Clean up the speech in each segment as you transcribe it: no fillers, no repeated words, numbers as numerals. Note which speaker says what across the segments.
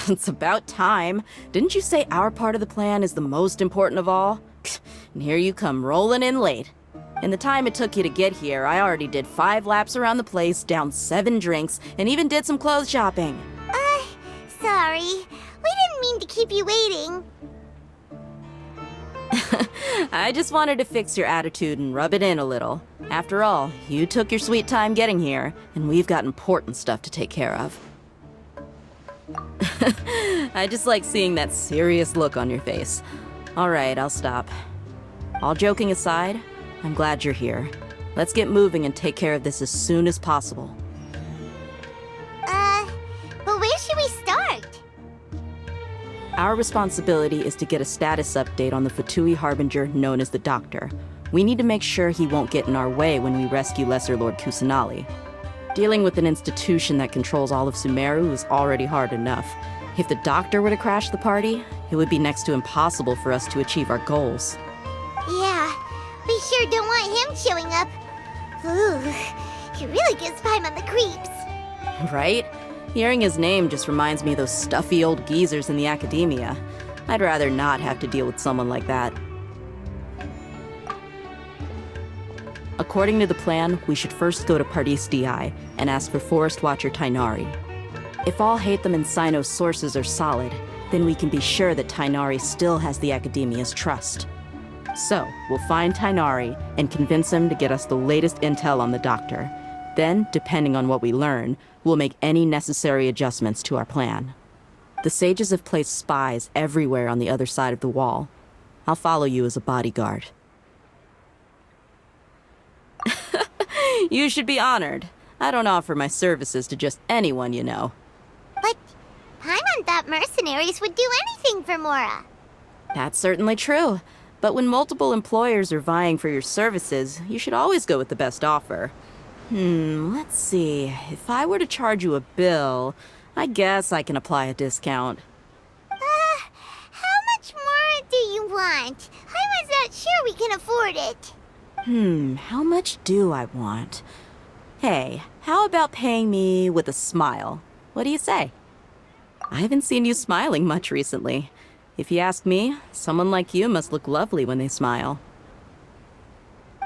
Speaker 1: It's about time. Didn't you say our part of the plan is the most important of all? And here you come rolling in late. In the time it took you to get here, I already did 5 laps around the place, downed 7 drinks, and even did some clothes shopping.
Speaker 2: Sorry. We didn't mean to keep you waiting.
Speaker 1: I just wanted to fix your attitude and rub it in a little. After all, you took your sweet time getting here, and we've got important stuff to take care of. I just like seeing that serious look on your face. Alright, I'll stop. All joking aside, I'm glad you're here. Let's get moving and take care of this as soon as possible.
Speaker 2: But where should we start?
Speaker 1: Our responsibility is to get a status update on the Fatui Harbinger known as the Doctor. We need to make sure he won't get in our way when we rescue Lesser Lord Kusanali. Dealing with an institution that controls all of Sumeru is already hard enough. If the Doctor were to crash the party, it would be next to impossible for us to achieve our goals.
Speaker 2: Yeah, we sure don't want him showing up. Ooh, he really gives Paimon the creeps.
Speaker 1: Right? Hearing his name just reminds me of those stuffy old geezers in the academia. I'd rather not have to deal with someone like that. According to the plan, we should first go to Pardis Di and ask for Forest Watcher Tainari. If all Hatham and Sino's sources are solid, then we can be sure that Tainari still has the Academia's trust. So, we'll find Tainari and convince him to get us the latest intel on the Doctor. Then, depending on what we learn, we'll make any necessary adjustments to our plan. The sages have placed spies everywhere on the other side of the wall. I'll follow you as a bodyguard. You should be honored. I don't offer my services to just anyone you know.
Speaker 2: But Paimon thought mercenaries would do anything for Mora.
Speaker 1: That's certainly true. But when multiple employers are vying for your services, you should always go with the best offer. Let's see. If I were to charge you a bill, I guess I can apply a discount.
Speaker 2: How much more do you want? I was not sure we can afford it.
Speaker 1: How much do I want? Hey, how about paying me with a smile? What do you say? I haven't seen you smiling much recently. If you ask me, someone like you must look lovely when they smile.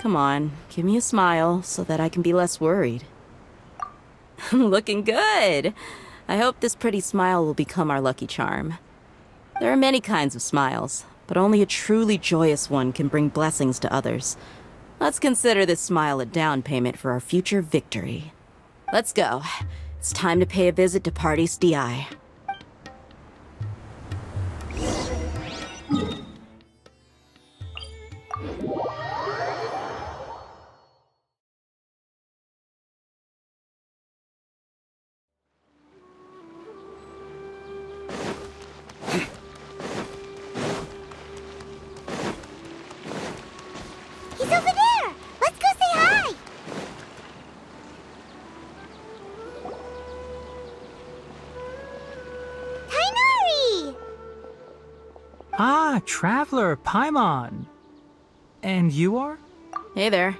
Speaker 1: Come on, give me a smile so that I can be less worried. Looking good! I hope this pretty smile will become our lucky charm. There are many kinds of smiles, but only a truly joyous one can bring blessings to others. Let's consider this smile a down payment for our future victory. Let's go. It's time to pay a visit to Pardis Di.
Speaker 2: He's over there! Let's go say hi! Tainari!
Speaker 3: Ah, Traveler, Paimon. And you are?
Speaker 1: Hey there.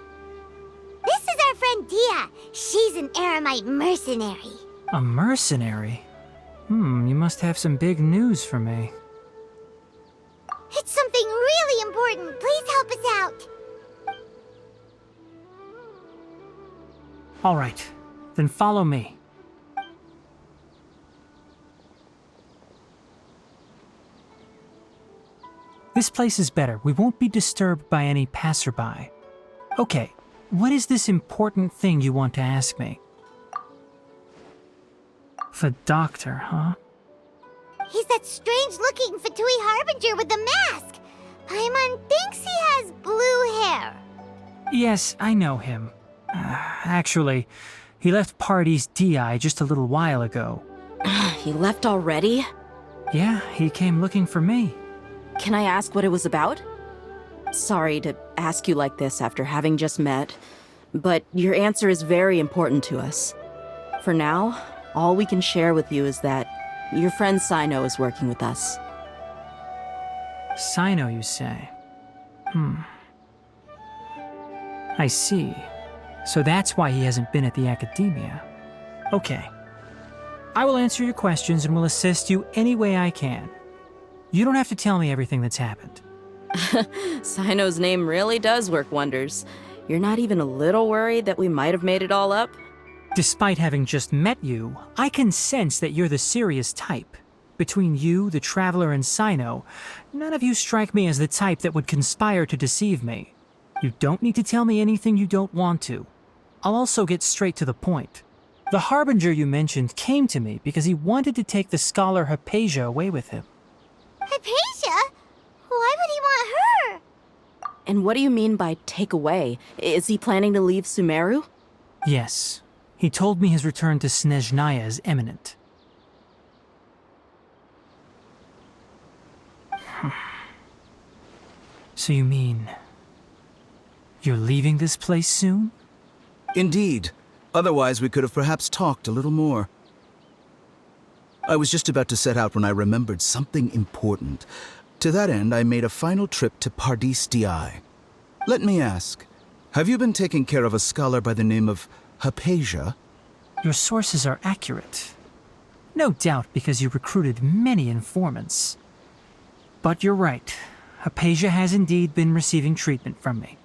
Speaker 2: This is our friend Dia. She's an Aramite mercenary.
Speaker 3: A mercenary? You must have some big news for me.
Speaker 2: It's something really important. Please help us out.
Speaker 3: All right, then follow me. This place is better. We won't be disturbed by any passerby. Okay, what is this important thing you want to ask me? The Doctor, huh?
Speaker 2: He's that strange-looking Fatui Harbinger with the mask. Paimon thinks he has blue hair.
Speaker 3: Yes, I know him. Actually, he left Pardis Di just a little while ago.
Speaker 1: He left already?
Speaker 3: Yeah, he came looking for me.
Speaker 1: Can I ask what it was about? Sorry to ask you like this after having just met, but your answer is very important to us. For now, all we can share with you is that your friend Sino is working with us.
Speaker 3: Sino, you say? I see. So that's why he hasn't been at the Academia. Okay. I will answer your questions and will assist you any way I can. You don't have to tell me everything that's happened.
Speaker 1: Sino's name really does work wonders. You're not even a little worried that we might have made it all up?
Speaker 3: Despite having just met you, I can sense that you're the serious type. Between you, the Traveler, and Sino, none of you strike me as the type that would conspire to deceive me. You don't need to tell me anything you don't want to. I'll also get straight to the point. The Harbinger you mentioned came to me because he wanted to take the scholar Hypatia away with him.
Speaker 2: Hypatia? Why would he want her?
Speaker 1: And what do you mean by take away? Is he planning to leave Sumeru?
Speaker 3: Yes. He told me his return to Snezhnaya is imminent. So you mean... you're leaving this place soon?
Speaker 4: Indeed. Otherwise, we could have perhaps talked a little more. I was just about to set out when I remembered something important. To that end, I made a final trip to Pardis Di. Let me ask, have you been taking care of a scholar by the name of Hypatia?
Speaker 3: Your sources are accurate. No doubt because you recruited many informants. But you're right. Hypatia has indeed been receiving treatment from me.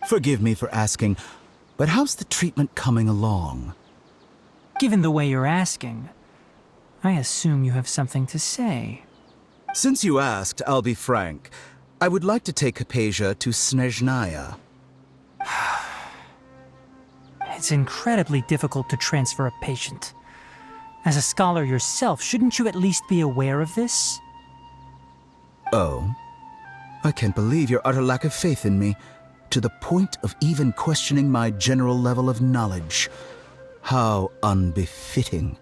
Speaker 4: Forgive me for asking, but how's the treatment coming along?
Speaker 3: Given the way you're asking, I assume you have something to say.
Speaker 4: Since you asked, I'll be frank. I would like to take Hypatia to Snezhnaya.
Speaker 3: It's incredibly difficult to transfer a patient. As a scholar yourself, shouldn't you at least be aware of this?
Speaker 4: Oh? I can't believe your utter lack of faith in me, to the point of even questioning my general level of knowledge. How unbefitting.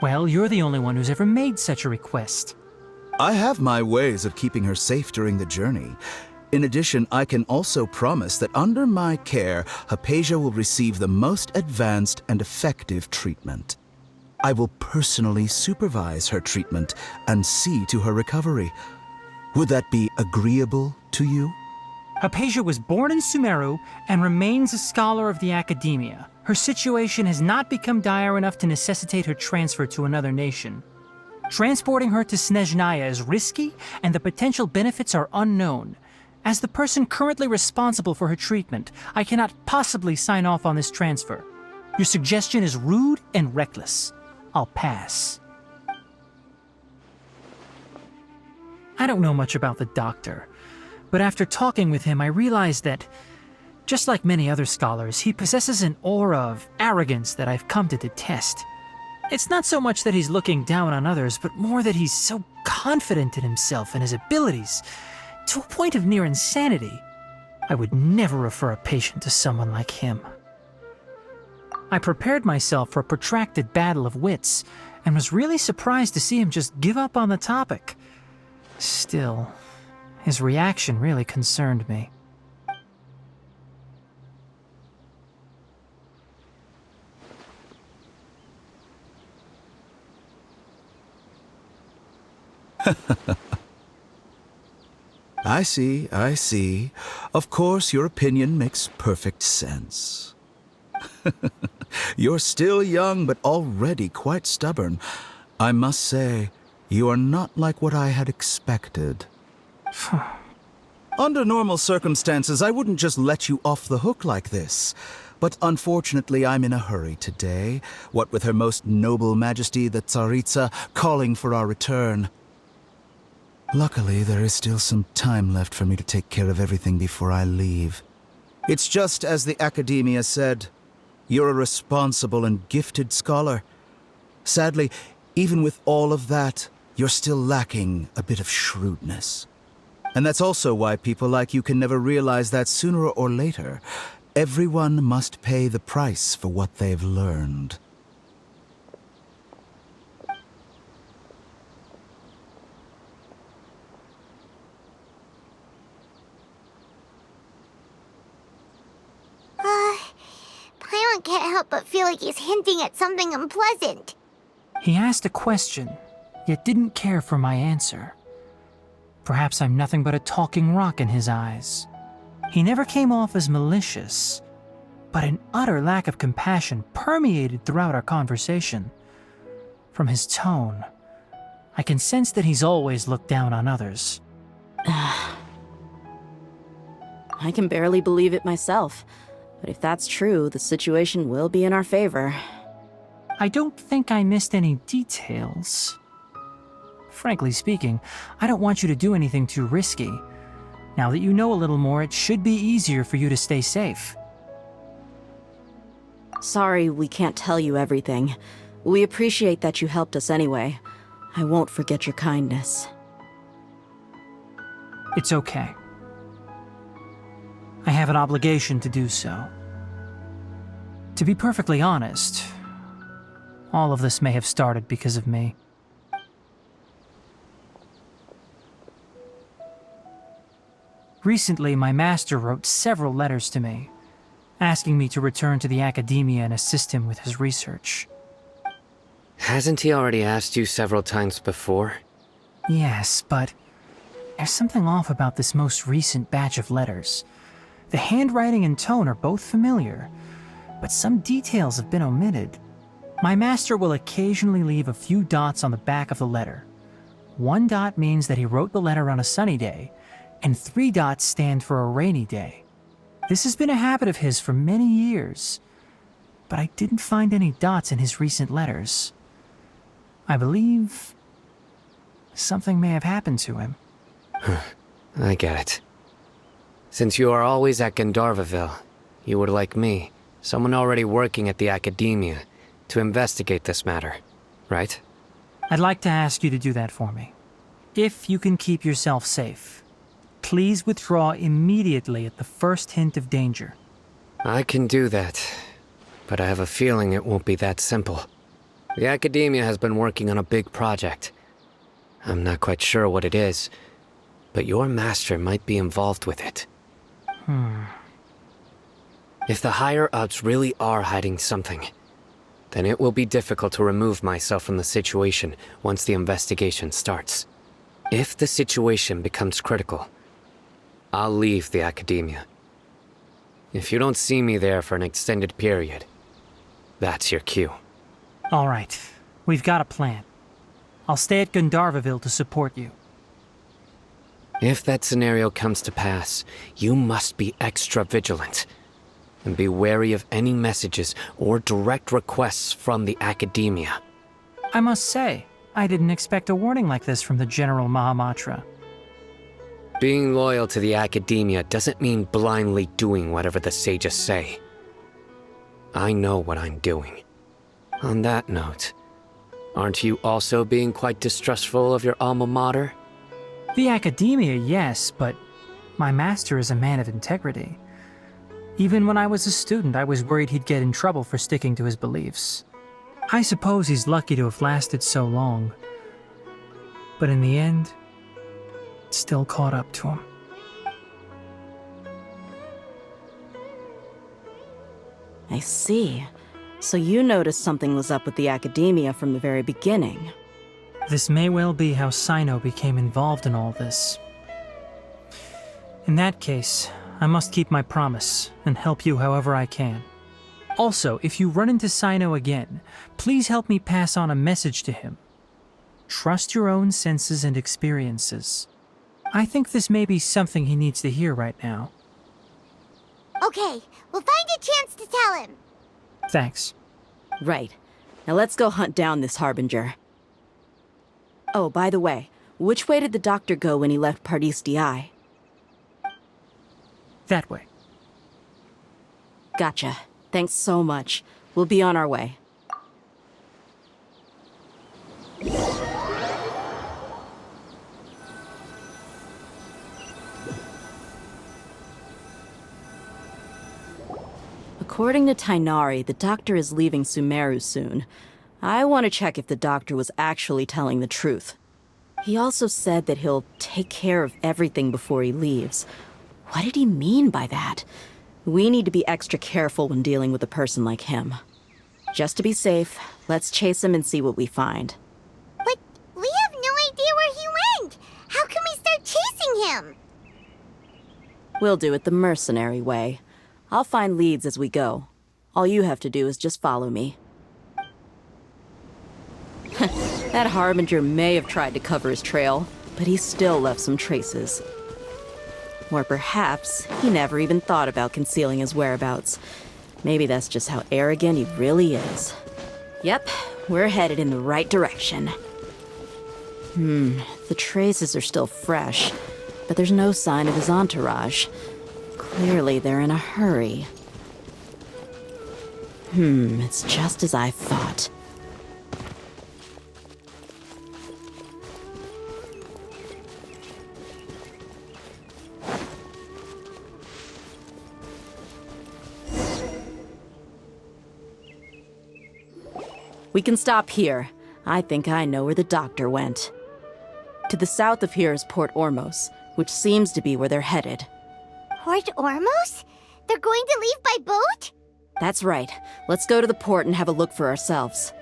Speaker 3: Well, you're the only one who's ever made such a request.
Speaker 4: I have my ways of keeping her safe during the journey. In addition, I can also promise that under my care, Hypatia will receive the most advanced and effective treatment. I will personally supervise her treatment and see to her recovery. Would that be agreeable to you?
Speaker 3: Hypatia was born in Sumeru and remains a scholar of the Academia. Her situation has not become dire enough to necessitate her transfer to another nation. Transporting her to Snezhnaya is risky, and the potential benefits are unknown. As the person currently responsible for her treatment, I cannot possibly sign off on this transfer. Your suggestion is rude and reckless. I'll pass. I don't know much about the doctor, but after talking with him, I realized that, just like many other scholars, he possesses an aura of arrogance that I've come to detest. It's not so much that he's looking down on others, but more that he's so confident in himself and his abilities, to a point of near insanity. I would never refer a patient to someone like him. I prepared myself for a protracted battle of wits, and was really surprised to see him just give up on the topic. Still, his reaction really concerned me.
Speaker 4: I see, I see. Of course, your opinion makes perfect sense. You're still young, but already quite stubborn. I must say, you are not like what I had expected. Under normal circumstances, I wouldn't just let you off the hook like this. But unfortunately, I'm in a hurry today, what with Her Most Noble Majesty the Tsaritsa calling for our return. Luckily, there is still some time left for me to take care of everything before I leave. It's just as the Academia said, you're a responsible and gifted scholar. Sadly, even with all of that, you're still lacking a bit of shrewdness. And that's also why people like you can never realize that sooner or later, everyone must pay the price for what they've learned.
Speaker 2: Paimon can't help but feel like he's hinting at something unpleasant.
Speaker 3: He asked a question, yet didn't care for my answer. Perhaps I'm nothing but a talking rock in his eyes. He never came off as malicious, but an utter lack of compassion permeated throughout our conversation. From his tone, I can sense that he's always looked down on others.
Speaker 1: I can barely believe it myself. But if that's true, the situation will be in our favor.
Speaker 3: I don't think I missed any details. Frankly speaking, I don't want you to do anything too risky. Now that you know a little more, it should be easier for you to stay safe.
Speaker 1: Sorry we can't tell you everything. We appreciate that you helped us anyway. I won't forget your kindness.
Speaker 3: It's okay. I have an obligation to do so. To be perfectly honest, all of this may have started because of me. Recently, my master wrote several letters to me, asking me to return to the academia and assist him with his research.
Speaker 5: Hasn't he already asked you several times before?
Speaker 3: Yes, but there's something off about this most recent batch of letters. The handwriting and tone are both familiar, but some details have been omitted. My master will occasionally leave a few dots on the back of the letter. 1 dot means that he wrote the letter on a sunny day, and 3 dots stand for a rainy day. This has been a habit of his for many years, but I didn't find any dots in his recent letters. I believe something may have happened to him.
Speaker 5: I get it. Since you are always at Gandharvaville, you would like me, someone already working at the academia, to investigate this matter, right?
Speaker 3: I'd like to ask you to do that for me. If you can keep yourself safe, please withdraw immediately at the first hint of danger.
Speaker 5: I can do that, but I have a feeling it won't be that simple. The academia has been working on a big project. I'm not quite sure what it is, but your master might be involved with it. If the higher-ups really are hiding something, then it will be difficult to remove myself from the situation once the investigation starts. If the situation becomes critical, I'll leave the academia. If you don't see me there for an extended period, that's your cue.
Speaker 3: All right, we've got a plan. I'll stay at Gandharvaville to support you.
Speaker 5: If that scenario comes to pass, you must be extra vigilant. And be wary of any messages or direct requests from the academia.
Speaker 3: I must say, I didn't expect a warning like this from the General Mahamatra.
Speaker 5: Being loyal to the academia doesn't mean blindly doing whatever the sages say. I know what I'm doing. On that note, aren't you also being quite distrustful of your alma mater?
Speaker 3: The academia, yes, but my master is a man of integrity. Even when I was a student, I was worried he'd get in trouble for sticking to his beliefs. I suppose he's lucky to have lasted so long. But in the end, it still caught up to him.
Speaker 1: I see. So you noticed something was up with the academia from the very beginning.
Speaker 3: This may well be how Sino became involved in all this. In that case, I must keep my promise and help you however I can. Also, if you run into Sino again, please help me pass on a message to him. Trust your own senses and experiences. I think this may be something he needs to hear right now.
Speaker 2: Okay, we'll find a chance to tell him.
Speaker 3: Thanks.
Speaker 1: Right. Now let's go hunt down this Harbinger. Oh, by the way, which way did the doctor go when he left Pardis Di?
Speaker 3: That way.
Speaker 1: Gotcha. Thanks so much. We'll be on our way. According to Tainari, the doctor is leaving Sumeru soon. I want to check if the doctor was actually telling the truth. He also said that he'll take care of everything before he leaves. What did he mean by that? We need to be extra careful when dealing with a person like him. Just to be safe, let's chase him and see what we find.
Speaker 2: But we have no idea where he went. How can we start chasing him?
Speaker 1: We'll do it the mercenary way. I'll find leads as we go. All you have to do is just follow me. That Harbinger may have tried to cover his trail, but he still left some traces. Or perhaps he never even thought about concealing his whereabouts. Maybe that's just how arrogant he really is. Yep, we're headed in the right direction. The traces are still fresh, but there's no sign of his entourage. Clearly they're in a hurry. It's just as I thought. We can stop here. I think I know where the doctor went. To the south of here is Port Ormos, which seems to be where they're headed.
Speaker 2: Port Ormos? They're going to leave by boat?
Speaker 1: That's right. Let's go to the port and have a look for ourselves.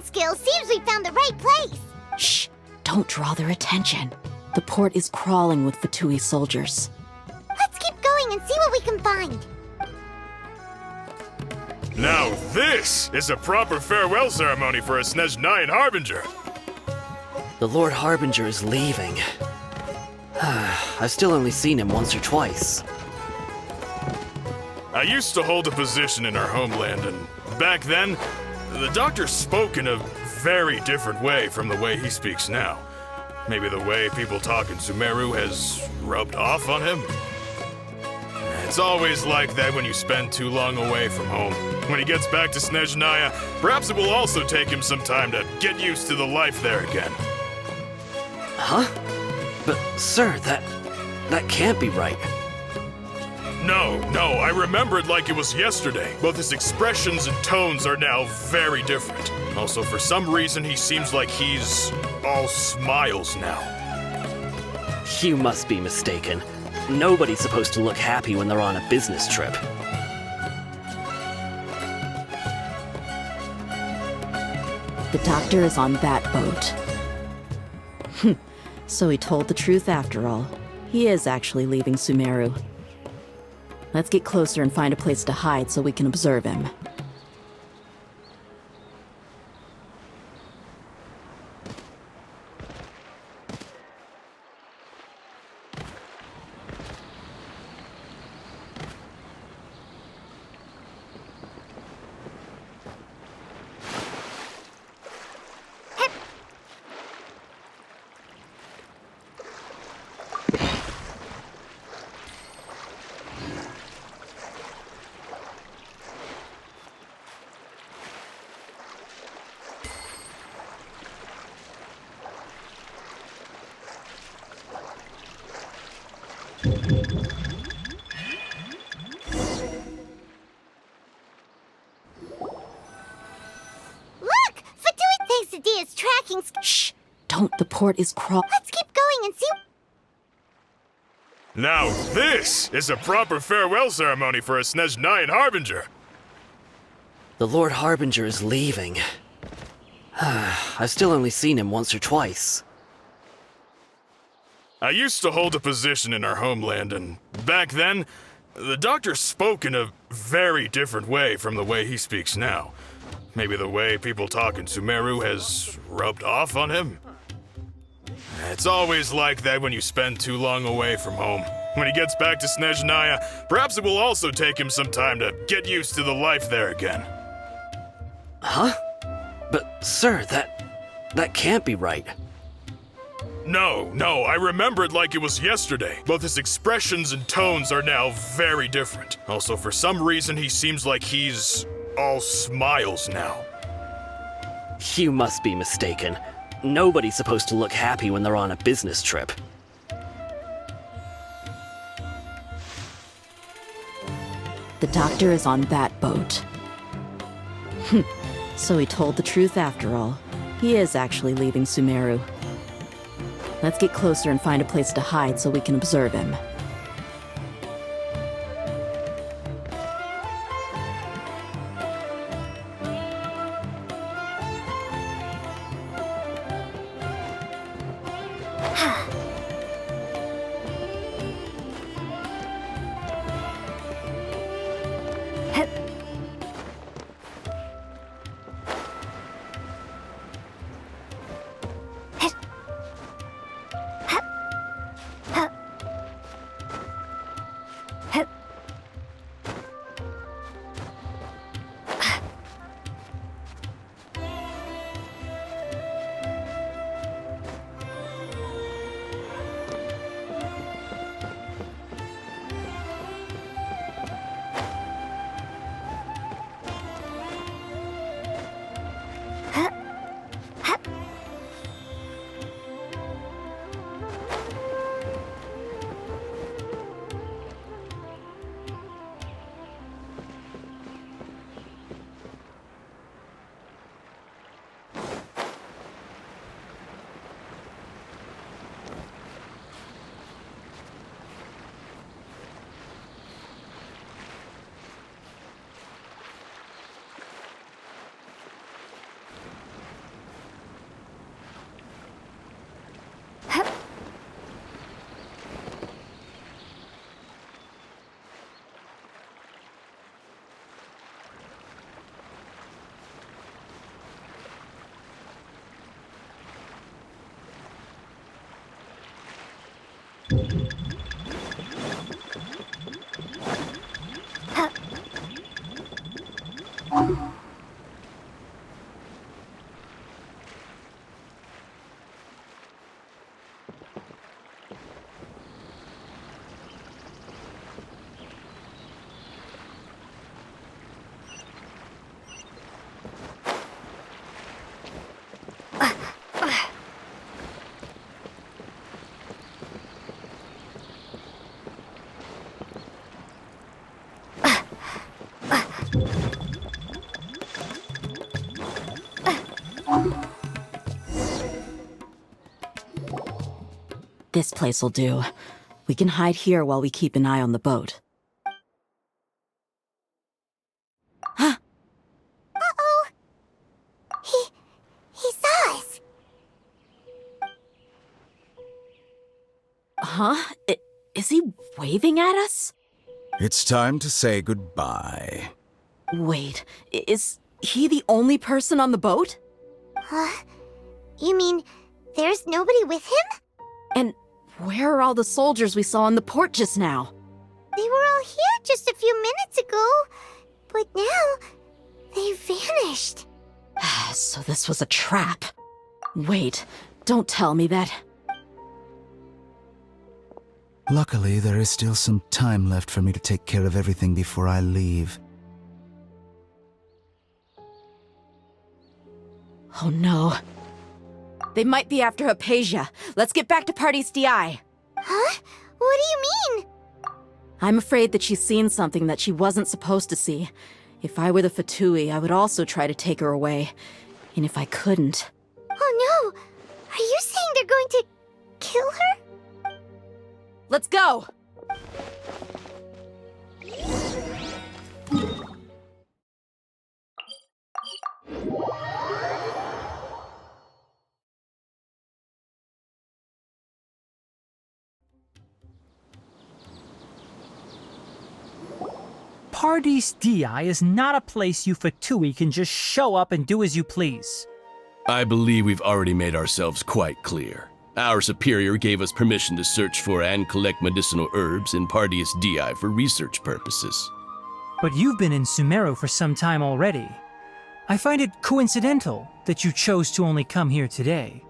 Speaker 2: Skill seems we found the right place.
Speaker 1: Shh! Don't draw their attention. The port is crawling with Fatui soldiers.
Speaker 2: Let's keep going and see what we can find.
Speaker 6: Now this is a proper farewell ceremony for a Snezhnayan Harbinger.
Speaker 7: The Lord Harbinger is leaving. I've still only seen him once or twice.
Speaker 6: I used to hold a position in our homeland, and back then, the doctor spoke in a very different way from the way he speaks now. Maybe the way people talk in Sumeru has rubbed off on him? It's always like that when you spend too long away from home. When he gets back to Snezhnaya, perhaps it will also take him some time to get used to the life there again.
Speaker 7: Huh? But, sir, that can't be right.
Speaker 6: No, I remember it like it was yesterday. Both his expressions and tones are now very different. Also, for some reason, he seems like he's all smiles now.
Speaker 7: You must be mistaken. Nobody's supposed to look happy when they're on a business trip.
Speaker 1: The doctor is on that boat. So he told the truth after all. He is actually leaving Sumeru. Let's get closer and find a place to hide so we can observe him. Shh! Don't, the port is
Speaker 2: Let's keep going and see.
Speaker 6: Now this is a proper farewell ceremony for a Snezhnayan Harbinger.
Speaker 7: The Lord Harbinger is leaving. I've still only seen him once or twice.
Speaker 6: I used to hold a position in our homeland, and back then, the doctor spoke in a very different way from the way he speaks now. Maybe the way people talk in Sumeru has rubbed off on him? It's always like that when you spend too long away from home. When he gets back to Snezhnaya, perhaps it will also take him some time to get used to the life there again.
Speaker 7: Huh? But, sir, that can't be right.
Speaker 6: No, I remember it like it was yesterday. Both his expressions and tones are now very different. Also, for some reason, he seems like he's all smiles now.
Speaker 7: You must be mistaken. Nobody's supposed to look happy when they're on a business trip.
Speaker 1: The doctor is on that boat. So he told the truth after all. He is actually leaving Sumeru. Let's get closer and find a place to hide so we can observe him. This place'll do. We can hide here while we keep an eye on the boat. Huh?
Speaker 2: Uh-oh. He saw us.
Speaker 1: Huh? Is he waving at us?
Speaker 4: It's time to say goodbye.
Speaker 1: Wait, is he the only person on the boat?
Speaker 2: Huh? You mean there's nobody with him?
Speaker 1: And where are all the soldiers we saw in the port just now?
Speaker 2: They were all here just a few minutes ago, but now they vanished.
Speaker 1: So this was a trap. Wait, don't tell me that.
Speaker 4: Luckily, there is still some time left for me to take care of everything before I leave.
Speaker 1: Oh no. They might be after Hypatia. Let's get back to Party's DI.
Speaker 2: Huh? What do you mean?
Speaker 1: I'm afraid that she's seen something that she wasn't supposed to see. If I were the Fatui, I would also try to take her away. And if I couldn't...
Speaker 2: Oh no! Are you saying they're going to kill her?
Speaker 1: Let's go!
Speaker 3: Pardes Dii is not a place you Fatui can just show up and do as you please.
Speaker 8: I believe we've already made ourselves quite clear. Our superior gave us permission to search for and collect medicinal herbs in Pardes Dii for research purposes.
Speaker 3: But you've been in Sumeru for some time already. I find it coincidental that you chose to only come here today.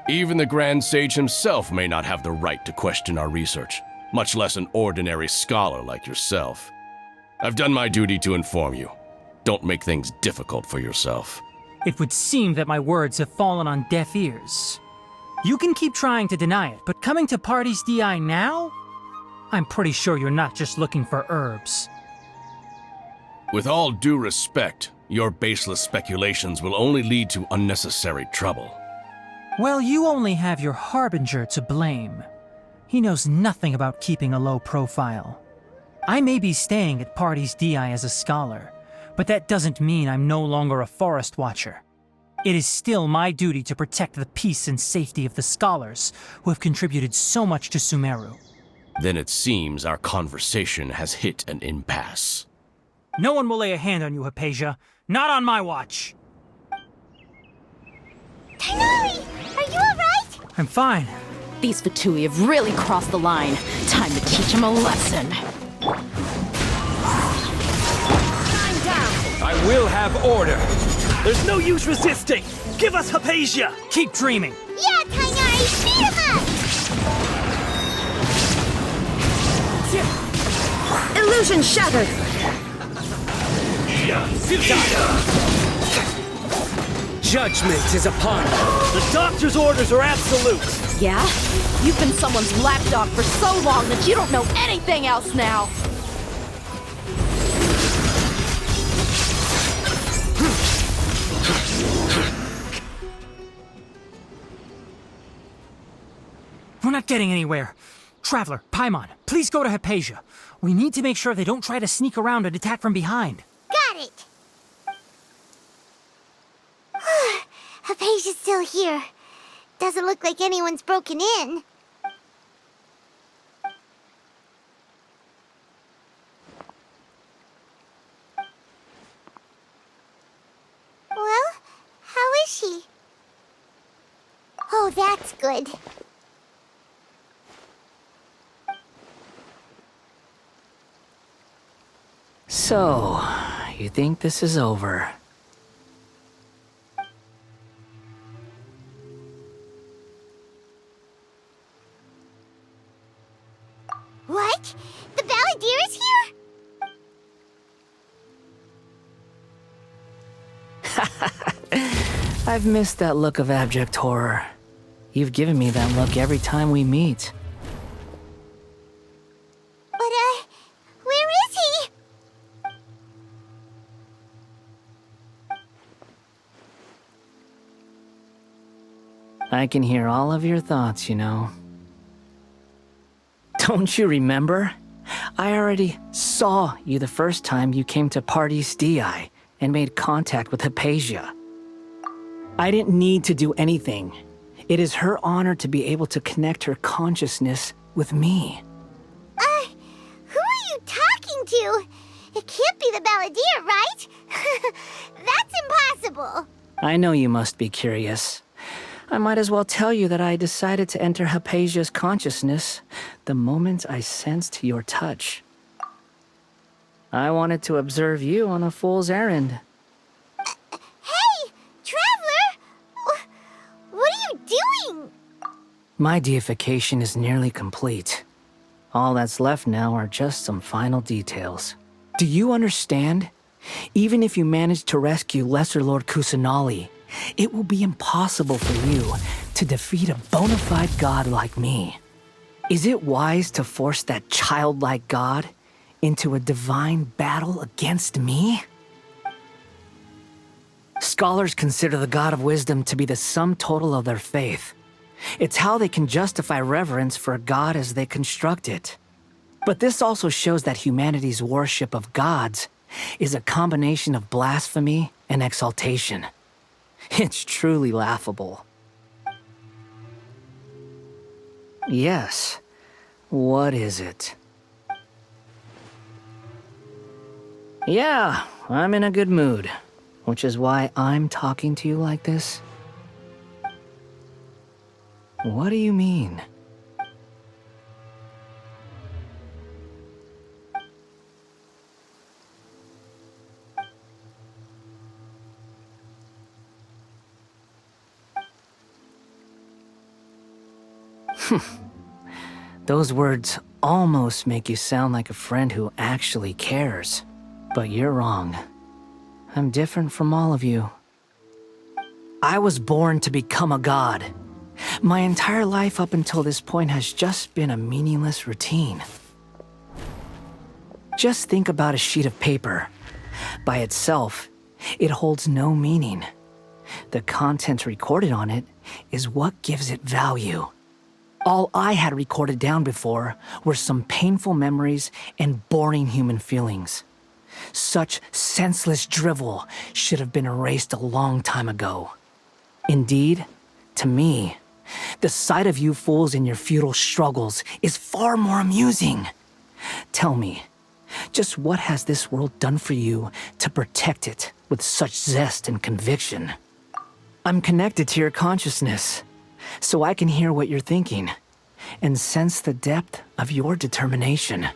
Speaker 8: Even the Grand Sage himself may not have the right to question our research, much less an ordinary scholar like yourself. I've done my duty to inform you. Don't make things difficult for yourself.
Speaker 3: It would seem that my words have fallen on deaf ears. You can keep trying to deny it, but coming to Pardes Dii now? I'm pretty sure you're not just looking for herbs.
Speaker 8: With all due respect, your baseless speculations will only lead to unnecessary trouble.
Speaker 3: Well, you only have your Harbinger to blame. He knows nothing about keeping a low profile. I may be staying at Party's DI as a scholar, but that doesn't mean I'm no longer a Forest Watcher. It is still my duty to protect the peace and safety of the scholars who have contributed so much to Sumeru.
Speaker 8: Then it seems our conversation has hit an impasse.
Speaker 3: No one will lay a hand on you, Hypatia. Not on my watch.
Speaker 2: Tighnari, are you alright?
Speaker 3: I'm fine.
Speaker 1: These Fatui have really crossed the line. Time to teach them a lesson.
Speaker 9: I will have order. There's no use resisting. Give us Hypatia.
Speaker 3: Keep dreaming.
Speaker 2: Yeah, Tighnari, beat him up!
Speaker 10: Illusion shattered!
Speaker 9: Judgment is upon you. The doctor's orders are absolute.
Speaker 1: Yeah? You've been someone's lapdog for so long that you don't know anything else now.
Speaker 3: We're not getting anywhere. Traveler, Paimon, please go to Hypatia. We need to make sure they don't try to sneak around and attack from behind.
Speaker 2: Got it! Hypatia's still here. Doesn't look like anyone's broken in. Well, how is she? Oh, that's good.
Speaker 7: So, you think this is over?
Speaker 2: What? The Balladeer is here?
Speaker 7: I've missed that look of abject horror. You've given me that look every time we meet.
Speaker 2: But, where is he?
Speaker 7: I can hear all of your thoughts, you know. Don't you remember? I already saw you the first time you came to Party's DI and made contact with Hypatia. I didn't need to do anything. It is her honor to be able to connect her consciousness with me.
Speaker 2: Who are you talking to? It can't be the Balladeer, right? That's impossible.
Speaker 7: I know you must be curious. I might as well tell you that I decided to enter Hypatia's consciousness the moment I sensed your touch. I wanted to observe you on a fool's errand.
Speaker 2: Hey, Traveler! What are you doing?
Speaker 7: My deification is nearly complete. All that's left now are just some final details. Do you understand? Even if you manage to rescue Lesser Lord Kusanali, it will be impossible for you to defeat a bona fide god like me. Is it wise to force that childlike god into a divine battle against me? Scholars consider the god of wisdom to be the sum total of their faith. It's how they can justify reverence for a god as they construct it. But this also shows that humanity's worship of gods is a combination of blasphemy and exaltation. It's truly laughable. Yes. What is it? Yeah, I'm in a good mood, which is why I'm talking to you like this. What do you mean? Those words almost make you sound like a friend who actually cares. But you're wrong. I'm different from all of you. I was born to become a god. My entire life up until this point has just been a meaningless routine. Just think about a sheet of paper. By itself, it holds no meaning. The content recorded on it is what gives it value. All I had recorded down before were some painful memories and boring human feelings. Such senseless drivel should have been erased a long time ago. Indeed, to me, the sight of you fools in your futile struggles is far more amusing. Tell me, just what has this world done for you to protect it with such zest and conviction? I'm connected to your consciousness, so I can hear what you're thinking and sense the depth of your determination.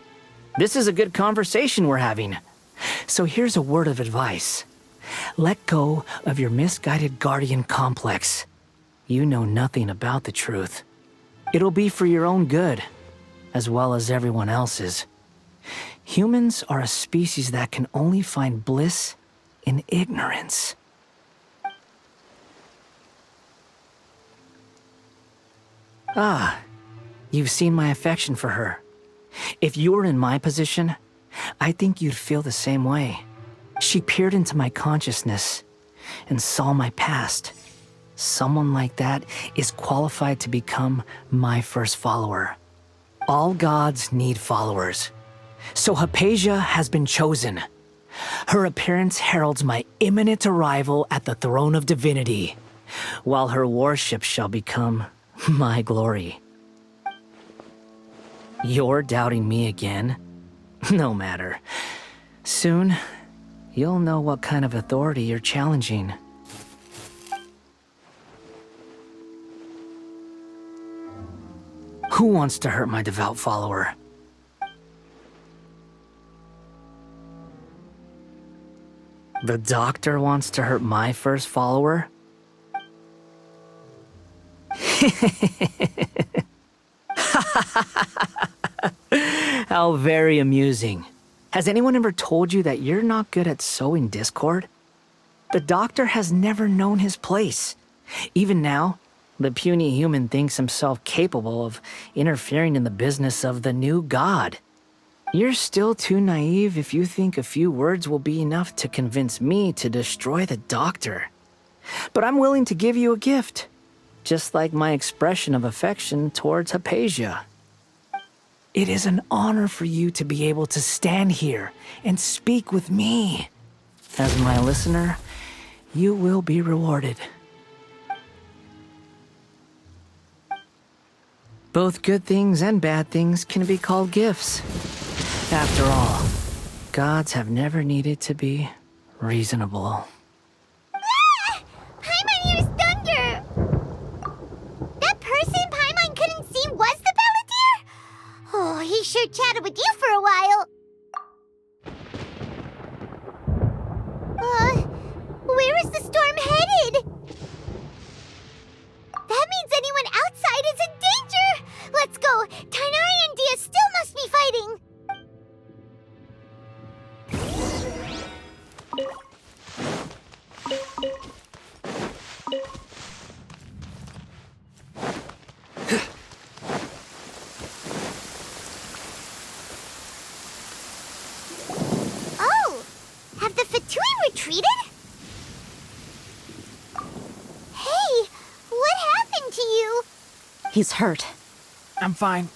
Speaker 7: This is a good conversation we're having. So here's a word of advice. Let go of your misguided guardian complex. You know nothing about the truth. It'll be for your own good, as well as everyone else's. Humans are a species that can only find bliss in ignorance. Ah, you've seen my affection for her. If you were in my position, I think you'd feel the same way. She peered into my consciousness and saw my past. Someone like that is qualified to become my first follower. All gods need followers. So Hypatia has been chosen. Her appearance heralds my imminent arrival at the throne of divinity, while her worship shall become my glory. You're doubting me again? No matter. Soon, you'll know what kind of authority you're challenging. Who wants to hurt my devout follower? The doctor wants to hurt my first follower? How very amusing. Has anyone ever told you that you're not good at sowing discord? The doctor has never known his place. Even now, the puny human thinks himself capable of interfering in the business of the new god. You're still too naive if you think a few words will be enough to convince me to destroy the doctor. But I'm willing to give you a gift, just like my expression of affection towards Hypatia. It is an honor for you to be able to stand here and speak with me. As my listener, you will be rewarded. Both good things and bad things can be called gifts. After all, gods have never needed to be reasonable.
Speaker 2: Ah! Paimon hears thunder! That person Paimon couldn't see was the Balladeer? Oh, he sure chatted with you for a while. Where is the storm headed? That means anyone outside is in danger! Let's go! Tainari and Dia still must be fighting! Oh! Have the Fatui retreated? Hey! What happened to you?
Speaker 1: He's hurt.
Speaker 3: I'm fine.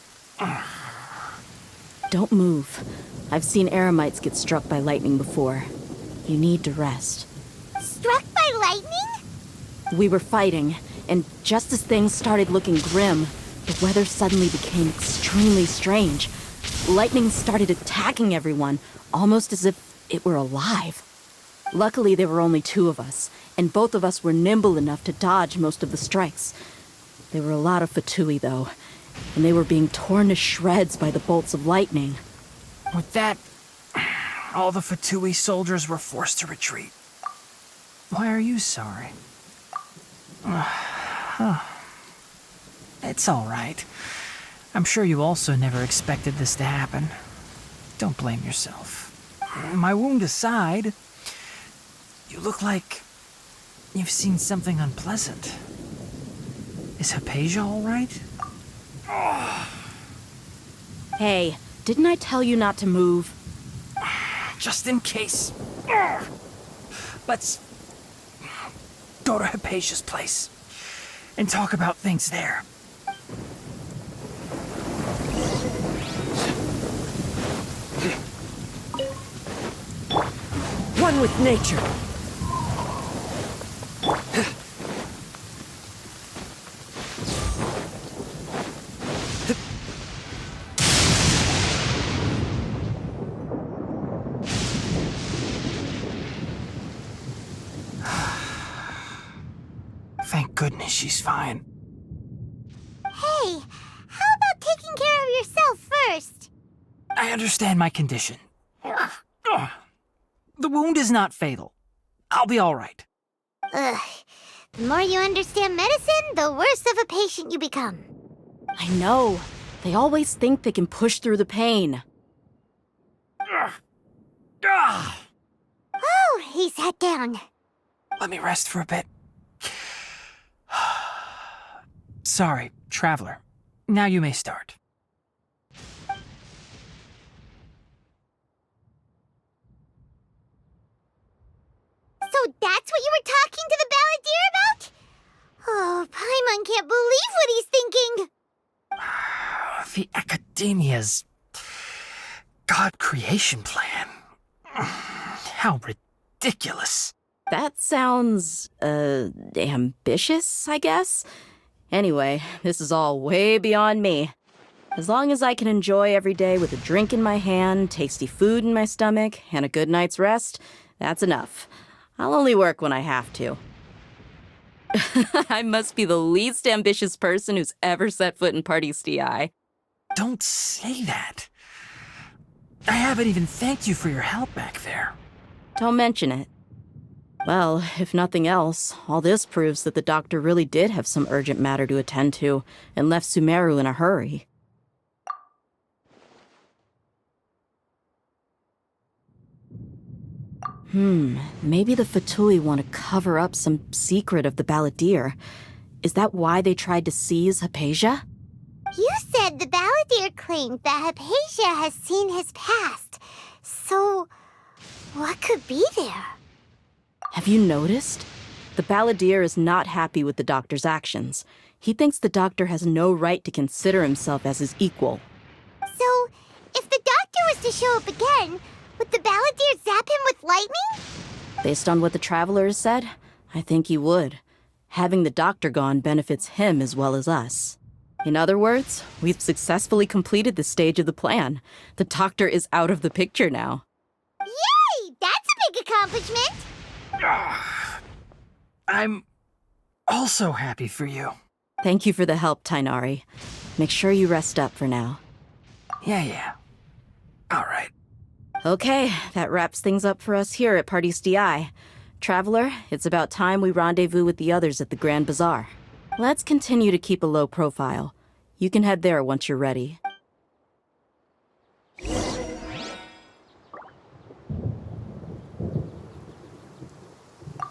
Speaker 1: Don't move. I've seen eremites get struck by lightning before. You need to rest.
Speaker 2: Struck by lightning?
Speaker 1: We were fighting, and just as things started looking grim, the weather suddenly became extremely strange. Lightning started attacking everyone, almost as if it were alive. Luckily, there were only two of us, and both of us were nimble enough to dodge most of the strikes. There were a lot of Fatui, though, and they were being torn to shreds by the bolts of lightning.
Speaker 3: With that, all the Fatui soldiers were forced to retreat. Why are you sorry? It's all right. I'm sure you also never expected this to happen. Don't blame yourself. My wound aside, you look like you've seen something unpleasant. Is Hypatia all right?
Speaker 1: Hey, didn't I tell you not to move?
Speaker 3: Just in case. Let's go to Hypatia's place and talk about things there.
Speaker 9: One with nature.
Speaker 3: Thank goodness she's fine.
Speaker 2: Hey, how about taking care of yourself first?
Speaker 3: I understand my condition. The wound is not fatal. I'll be all right.
Speaker 2: Ugh. The more you understand medicine, the worse of a patient you become.
Speaker 1: I know. They always think they can push through the pain.
Speaker 2: Oh, he sat down.
Speaker 3: Let me rest for a bit. Sorry, traveler. Now you may start.
Speaker 2: So that's what you were talking to the Balladeer about? Oh, Paimon can't believe what he's thinking.
Speaker 3: The Academia's God creation plan. How ridiculous.
Speaker 1: That sounds, ambitious, I guess? Anyway, this is all way beyond me. As long as I can enjoy every day with a drink in my hand, tasty food in my stomach, and a good night's rest, that's enough. I'll only work when I have to. I must be the least ambitious person who's ever set foot in Party's DI.
Speaker 3: Don't say that. I haven't even thanked you for your help back there.
Speaker 1: Don't mention it. Well, if nothing else, all this proves that the doctor really did have some urgent matter to attend to and left Sumeru in a hurry. Maybe the Fatui want to cover up some secret of the Balladeer. Is that why they tried to seize Hypatia?
Speaker 2: You said the Balladeer claimed that Hypatia has seen his past. So, what could be there?
Speaker 1: Have you noticed? The Balladeer is not happy with the doctor's actions. He thinks the doctor has no right to consider himself as his equal.
Speaker 2: So, if the doctor was to show up again, would the Balladeer zap him with lightning?
Speaker 1: Based on what the traveler has said, I think he would. Having the doctor gone benefits him as well as us. In other words, we've successfully completed this stage of the plan. The doctor is out of the picture now.
Speaker 2: Yay! That's a big accomplishment!
Speaker 3: I'm also happy for you.
Speaker 1: Thank you for the help, Tainari. Make sure you rest up for now.
Speaker 3: Yeah. All right.
Speaker 1: Okay, that wraps things up for us here at Party's DI. Traveler, it's about time we rendezvous with the others at the Grand Bazaar. Let's continue to keep a low profile. You can head there once you're ready.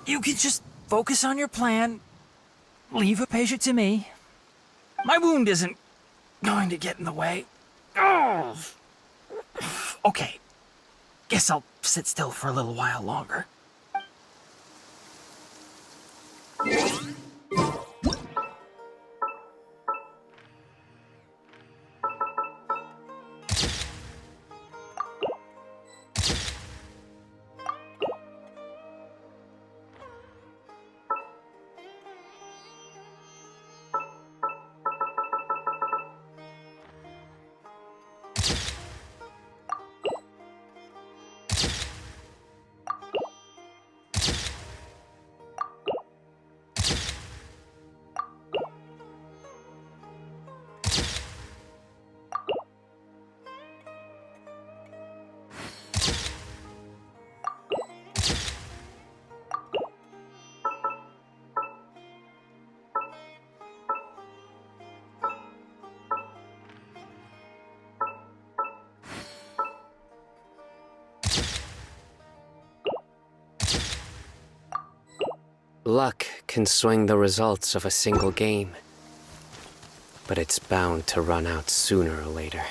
Speaker 3: You can just focus on your plan. Leave Hypatia to me. My wound isn't going to get in the way. Oh. Okay. Guess I'll sit still for a little while longer.
Speaker 5: Luck can swing the results of a single game, but it's bound to run out sooner or later.